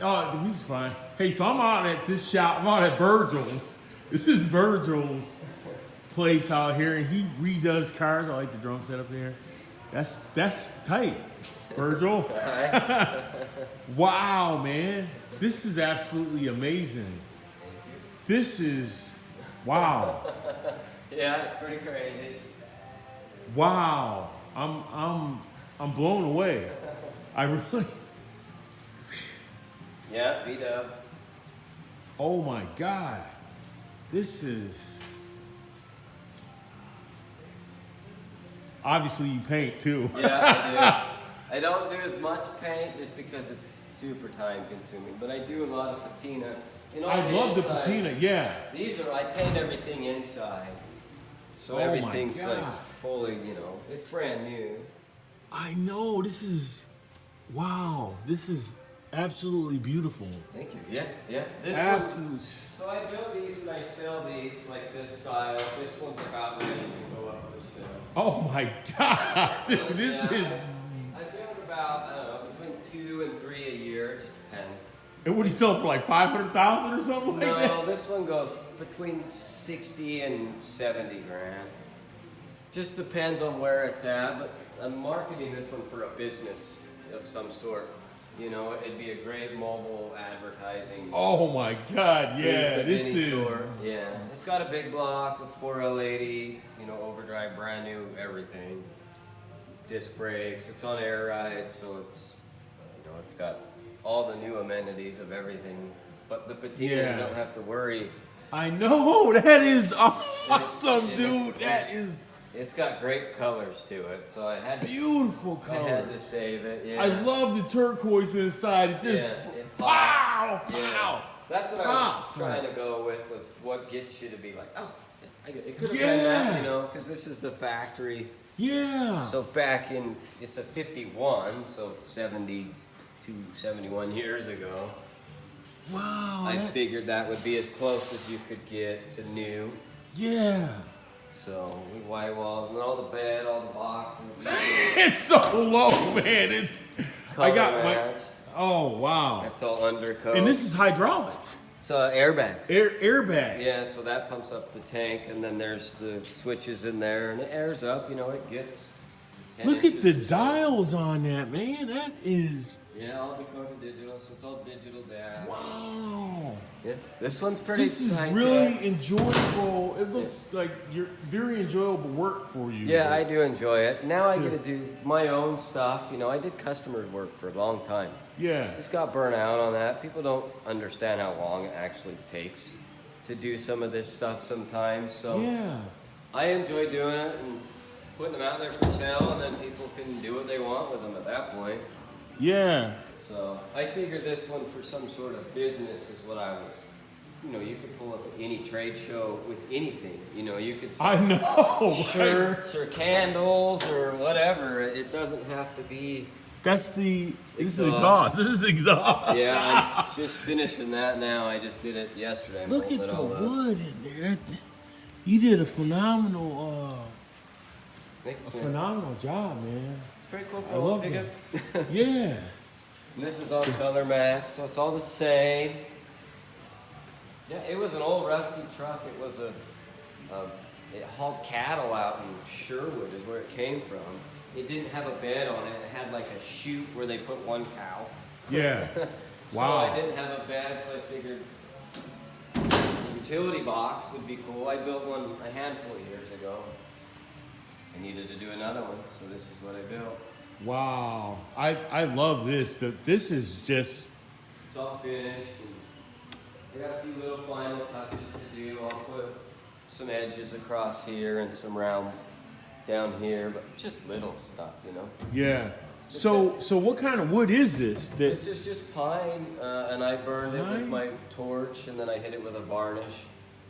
Oh, this is fine. Hey, so I'm out at this shop. I'm out at Virgil's. This is Virgil's place out here, and he redoes cars. I like the drum set up there. That's tight, Virgil. Wow, man, this is absolutely amazing. This is wow. Yeah, it's pretty crazy. Wow, I'm blown away. I really. Yeah, beat up. Oh my God, this is. Obviously, you paint too. Yeah, I do. I don't do as much paint just because it's super time consuming, but I do a lot of patina. I love the insides. patina. Yeah. I paint everything inside. So Oh my everything's God. like fully, it's brand new. I know. This is. Wow. This is absolutely beautiful. Thank you. Yeah. Absolutely. So I build these and I sell these like this style. This one's about ready to go up for sale. Oh my God. This is. I build about, I don't know, between 2 and 3 a year. It just depends. And what do you sell for, like 500,000 or something like that? No, this one goes between 60 and 70 grand. Just depends on where it's at, but I'm marketing this one for a business of some sort. It'd be a great mobile advertising. Oh my God, yeah, booth of this any is. sort. Yeah, it's got a big block with 4L80, overdrive, brand new, everything. Disc brakes. It's on air rides, so it's got all the new amenities of everything. But the patina, Yeah. you don't have to worry. I know, that is awesome, dude. That is It's got great colors to it, so I had to. beautiful I had color. to save it. Yeah. I love the turquoise inside. It just it pow, pops. Yeah. pow. That's what I Pops. was trying to go with, was what gets you to be like, oh, it could have Yeah. been that, because this is the factory. Yeah. So it's a 51, so 72, 71 years ago. Wow. I figured that would be as close as you could get to new. Yeah. So we white walls and all the bed, all the boxes. It's so low, man. It's. I got color my. matched. Oh wow. That's all undercoat. And this is hydraulics. It's airbags. Airbags. Yeah, so that pumps up the tank, and then there's the switches in there, and it airs up. It gets. 10 Look at the inches or so. dials on that, man. That is. Yeah, all Dakota digital, so it's all digital dash. Wow. Yeah, this one's pretty. This is high really tech. enjoyable. It looks like you're very enjoyable work for you. Yeah, I do enjoy it. Now I get to do my own stuff. I did customer work for a long time. Yeah. Just got burnt out on that. People don't understand how long it actually takes to do some of this stuff sometimes. So Yeah. I enjoy doing it and putting them out there for sale, and then people can do what they want with them at that point. Yeah. So I figured this one for some sort of business is what I was. You could pull up any trade show with anything. You could sell I know. shirts or candles or whatever. It doesn't have to be. This is Exhaust. exhaust. This is exhaust. Yeah, I'm just finishing that now. I just did it yesterday. I'm Look bolting at it the all up. wood in there. You did a phenomenal, Thanks, man. phenomenal job, man. It's pretty cool for I a little love pickup. Yeah. And this is all color matched, so it's all the same. Yeah, it was an old rusty truck. It was it hauled cattle out in Sherwood is where it came from. It didn't have a bed on it. It had like a chute where they put one cow. Yeah. So Wow. I didn't have a bed, so I figured a utility box would be cool. I built one a handful of years ago. I needed to do another one, so this is what I built. Wow. I love this. This is just. It's all finished. And I got a few little final touches to do. I'll put some edges across here and some round down here, but just little stuff, Yeah. So what kind of wood is this? This is just pine, and I burned it with Pine? my torch, and then I hit it with a varnish.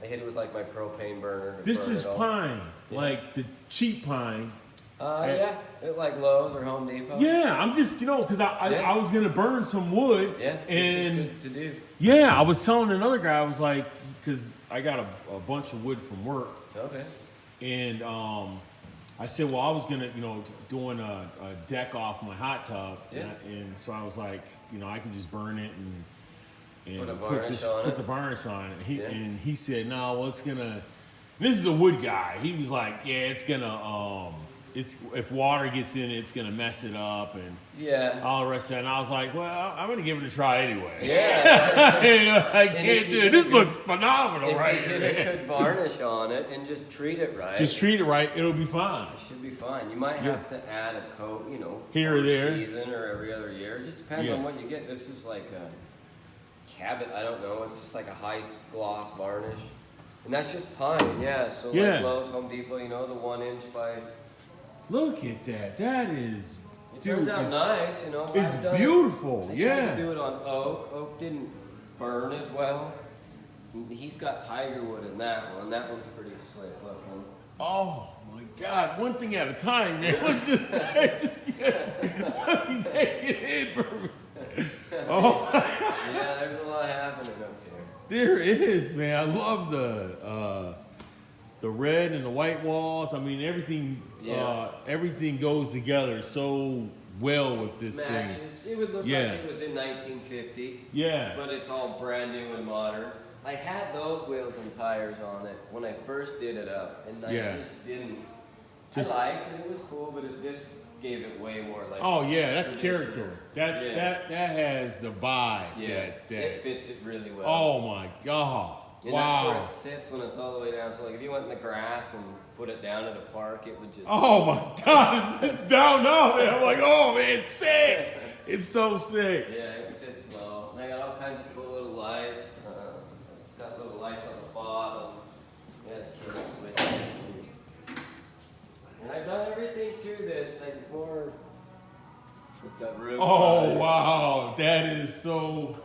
I hit it with like my propane burner. to This burn is it all. pine, Yeah. like the cheap pine. Yeah, it like Lowe's or Home Depot. Yeah, I'm just because I was gonna burn some wood. Yeah, this is and good to do. yeah, I was telling another guy, I was like, because I got a bunch of wood from work, Okay. and I I said, well, I was gonna, doing a deck off my hot tub, Yeah. and so I was like, I could just burn it and Put a varnish on put it. the varnish on it. Yeah. And he said, no, well, it's gonna. This is a wood guy. He was like, yeah, it's gonna, if water gets in it, it's gonna mess it up and Yeah. all the rest of that. And I was like, well, I'm gonna give it a try anyway. Yeah. I can't do it. This looks phenomenal, If right? you get a good varnish on it and just treat it right, Just treat it right, it'll be fine. it should be fine. You might have to add a coat, Here or per there. season or every other year. It just depends Yeah. on what you get. This is like a cabot. I don't know. It's just like a high gloss varnish, and that's just pine. Yeah. So Yeah. like Lowe's, Home Depot, the 1 inch by. Look at that. That is. It Dude, turns out it's, nice. it's I've done beautiful. I tried Yeah. to do it on oak. Oak didn't burn as well. He's got tiger wood in that one. That one's pretty slick looking. Oh my God! One thing at a time, man. Let's just let me take it in, bro. Oh, Yeah, there's a lot happening up here. there is, man. I love the red and the white walls. I mean, everything. Yeah. Everything goes together so well with this thing. Matches. It would look Yeah. like it was in 1950, Yeah. but it's all brand new and modern. I had those wheels and tires on it when I first did it up, and I Yeah. just didn't. Just- I liked it; it was cool, but this gave it way more like. Oh yeah, that's traditional. character. That's Yeah. that has the vibe. Yeah, That. it fits it really well. Oh my God! And that's where Wow! it sits when it's all the way down. So like if you went in the grass and put it down at a park, it would just. Oh my God! It's down now, man. I'm like, oh man, it's sick. It's so sick. Yeah, it sits low. And I got all kinds of cool little lights. It's got little lights on the bottom. Yeah, the kill switch. And I've done everything to this. Like more. It's got roof. Oh lights, wow, that is so.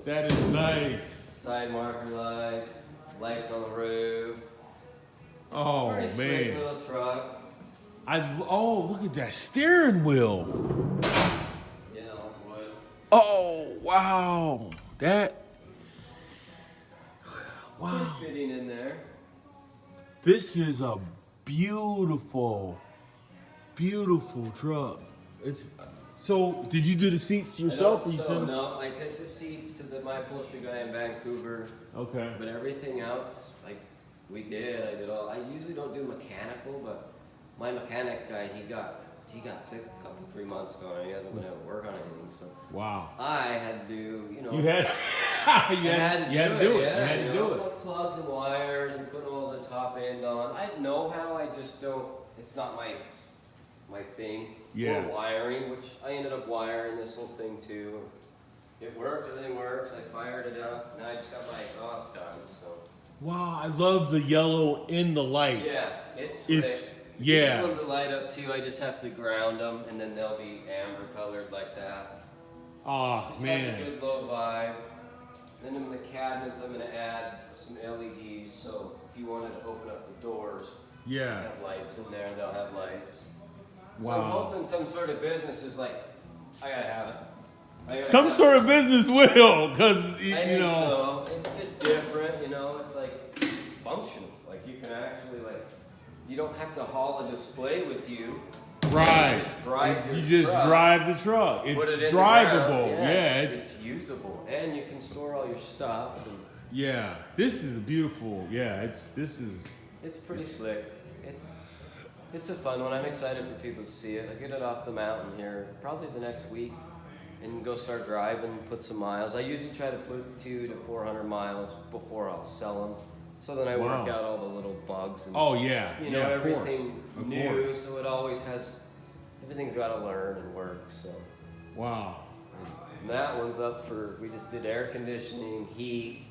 That is nice. Side marker lights, lights on the roof. Oh Pretty slick man. little truck. Look at that steering wheel. Wood. Oh wow, that. Wow. Good fitting in there. This is a beautiful, beautiful truck. It's so. Did you do the seats yourself? Or you sent them? No, I take the seats to my upholstery guy in Vancouver, Okay. but everything else, I did all. I usually don't do mechanical, but my mechanic guy, he got sick a couple, 3 months ago, and he hasn't been able to work on anything. So Wow. I had to do, You had. you had to do it. Yeah, You had to do it. put plugs and wires and put all the top end on. I know how. I just don't. It's not my thing. Yeah. Or wiring, which I ended up wiring this whole thing too. It works. Everything works. I fired it up. Now I just got my exhaust done. So. Wow, I love the yellow in the light. Yeah, it's yeah. These ones will light up too. I just have to ground them, and then they'll be amber colored like that. Oh Just has a man. good low vibe. Then in the cabinets, I'm gonna add some LEDs. So if you wanted to open up the doors, Yeah. have lights in there. They'll have lights. So Wow. I'm hoping some sort of business is like, I gotta have it. Some sort of business will, because I think so. It's just different, It's like it's functional. Like you can actually you don't have to haul a display with you. Right. You just drive your You just truck, drive the truck. It's put it in the drivable. ground. Yeah, it's usable, and you can store all your stuff. And yeah. This is beautiful. Yeah, this is. it's pretty slick. It's a fun one. I'm excited for people to see it. I get it off the mountain here probably the next week, and go start driving, put some miles. I usually try to put 200 to 400 miles before I'll sell them. So then I Wow. work out all the little bugs and Oh yeah. you yeah, know, of course. everything Of new. course. So it always has everything's got to learn and work. So Wow. and that one's up for. We just did air conditioning, heat.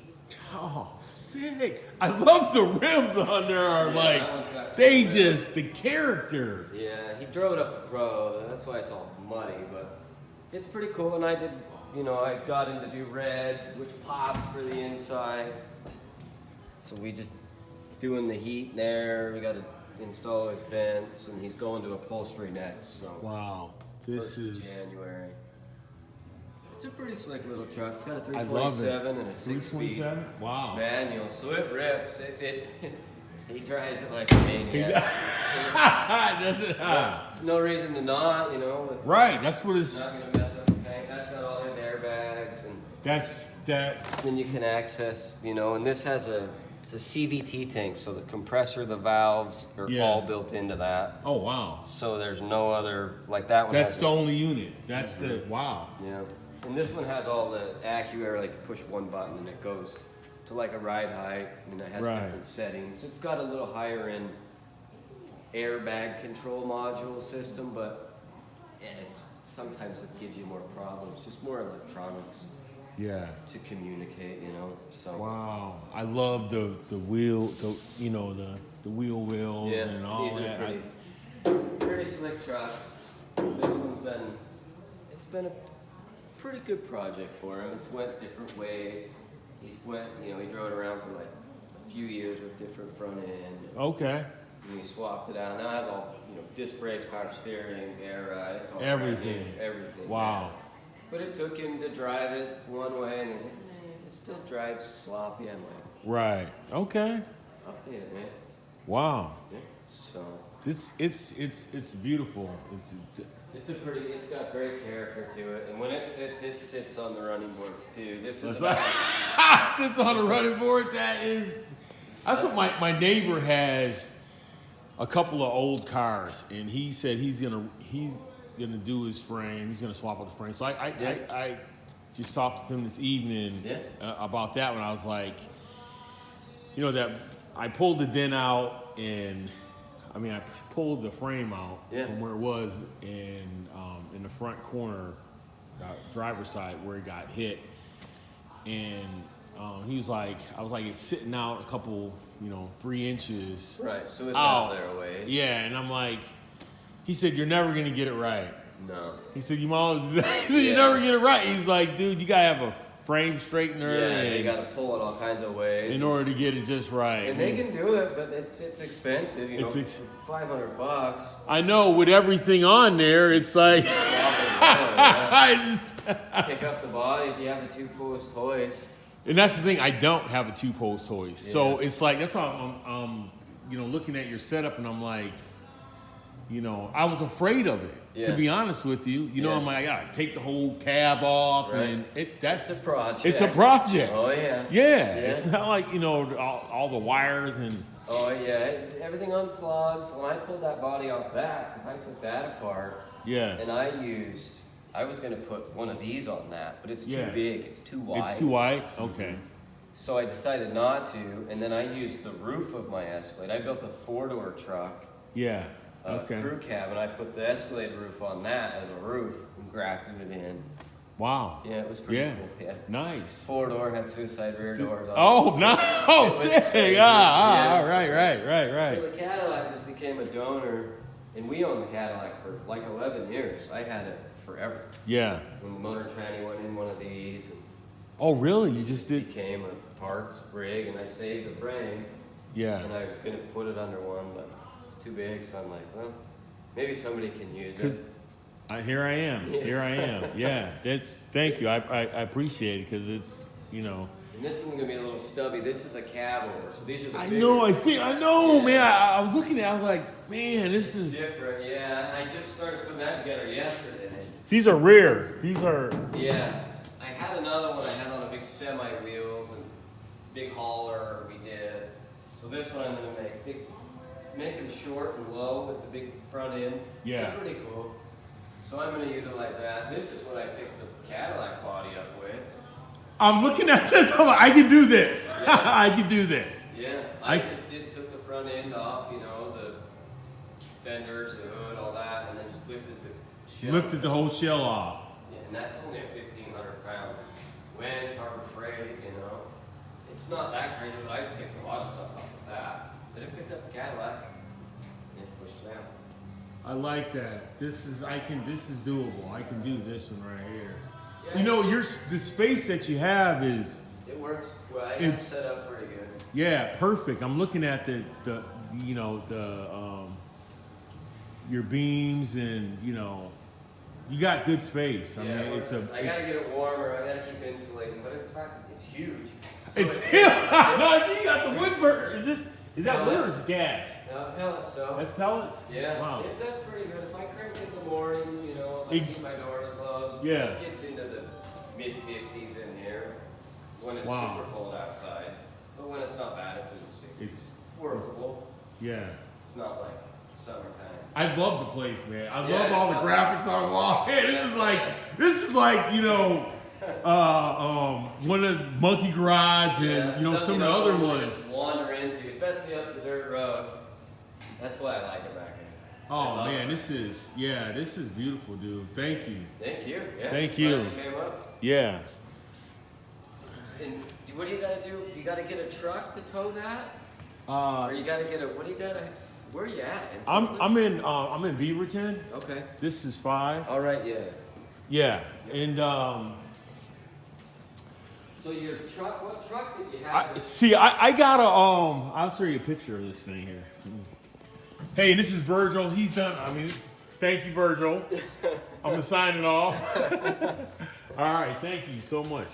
Oh, sick! I love the rims on there. Are Yeah, that one's got they cool just the character. Yeah, he drove it up the road. That's why it's all muddy, but it's pretty cool. And I did, I got him to do red, which pops for the inside. So we just doing the heat and air. We got to install his vents, and he's going to upholstery next. So Wow, this 1st of is. January. It's a pretty slick little truck. It's got a I love it. 327 and a 6-speed 327. Wow. manual, so it rips. He drives it like a maniac. There's no reason to not, you know. Right, that's what It's it's. not going to mess up the tank. That's got all his airbags, and That's that. then you can access, you know. And this has it's a CVT tank, so the compressor, the valves are Yeah. all built into that. Oh wow. So there's no other like that one. That's has the only unit. That's the wow. Yeah. And this one has all the AccuAir, like you push one button and it goes to like a ride height, and it has Right. different settings. It's got a little higher end airbag control module system, but yeah, sometimes it gives you more problems, just more electronics Yeah. to communicate, you know. So Wow. I love the wheel, the wheel wells yeah, and all these are that. pretty slick trucks. This one's been a pretty good project for him. It's went different ways. He drove it around for like a few years with different front end. Okay. And he swapped it out. Now it has all, disc brakes, power steering, air ride. It's all Everything. brand new, everything. Wow. But it took him to drive it one way, and he's like, it still drives sloppy. I'm like, Right. Okay. update it, man. Wow. Yeah. So It's beautiful. it's got great character to it. And when it sits on the running boards too. This is Sits on a running board. That's what my neighbor has. A couple of old cars, and he said he's gonna do his frame. He's gonna swap out the frame. So I just talked to him this evening about that one. I was like, that I pulled the dent out, and I pulled the frame out from where it was in the front corner, driver's side where it got hit, and he was like, I was like, it's sitting out a couple, 3 inches. Right, so it's out there a ways. Yeah, and I'm like, he said, you're never gonna get it right. No. He said, you never get it right. He's like, dude, you gotta have a frame straightener. Yeah, they gotta pull it all kinds of ways. In order to get it just right. And they can do it, but it's expensive, $500. I know, with everything on there, it's like. Pick up the body if you have a 2-post hoist. And that's the thing, I don't have a 2-post hoist. Yeah. So it's like, that's why I'm looking at your setup, and I'm like, I was afraid of it, to be honest with you. I'm like, I gotta take the whole cab off, and it's a project. It's a project. Oh, yeah. Yeah. It's not like, all the wires and. Oh, yeah, everything unplugs. When I pulled that body off that, because I took that apart. Yeah. And I was going to put one of these on that, but it's too big. It's too wide. It's too wide? Okay. So I decided not to, and then I used the roof of my Escalade. I built a 4-door truck. Yeah. Okay. Crew cab, and I put the Escalade roof on that as a roof and grafted it in. Wow. Yeah, it was pretty cool. Yeah. Nice. 4-door, had suicide rear doors on it. Oh, no. Oh, sick. All right. So the Cadillac just became a donor, and we owned the Cadillac for like 11 years. I had it forever. Yeah. And the motor tranny went in one of these. And oh, really? You just did? Became a parts rig, and I saved the frame. Yeah. And I was going to put it under one, but it's too big, so I'm like, well, maybe somebody can use it. Here I am. Yeah. Thank you. I appreciate it, because it's, And this one's going to be a little stubby. This is a cab over, so these are the I know, man. I was looking at it, I was like, man, this is different, yeah. I just started putting that together yesterday. These are rear. These are. Yeah. I had another one I had on a big semi wheels and big hauler we did. So this one I'm going to make them short and low with the big front end. Yeah. It's pretty cool. So I'm going to utilize that. This is what I picked the Cadillac body up with. I'm looking at this. I'm like, I can do this. Yeah. I can do this. Yeah. I just took the front end off, the fenders, the hood, all that, and then just lifted the shell. Lifted the whole shell off. Yeah, and that's only a 1,500-pound winch, Harbor Freight, It's not that crazy, but I picked a lot of stuff up with that. But it picked up the Cadillac and just pushed it down. I like that. This is doable. I can do this one right here. Yeah. The space that you have is. It works well. It's set up pretty good. Yeah, perfect. I'm looking at your beams, and you got good space. I mean, I gotta get it warmer. I gotta keep insulating, but it's huge. So No, I see you got the wood burner. Is this? Is that wood or is it gas? Pellet stove. That's pellets? Yeah, Wow. it does pretty good. If I crank it in the morning, you know, if I keep my doors closed, Yeah. it gets into the mid-50s in here when it's Wow. super cold outside. But when it's not bad, it's in the 60s. It's workable. yeah. It's not like summertime. I love the place, man. I Yeah, love all the it's graphics on the wall. Man, this is like, you know, one of the Monkey Garage and Yeah, you know some of the something other you ones. just wander into, especially up the dirt road. That's why I like it back here. Oh I man, love this is beautiful, dude. Thank you. Thank you. Yeah. Thank Glad you. Came up. Yeah. And what do you gotta do? You gotta get a truck to tow that, or you gotta get a. What do you gotta? Where are you at? I'm in Beaverton. Okay. This is 5. All right. Yeah. Yeah, and So your truck. What truck did you have? I got a I'll show you a picture of this thing here. Hey, this is Virgil. He's done. I mean, thank you, Virgil. I'm gonna sign it off. All right, thank you so much.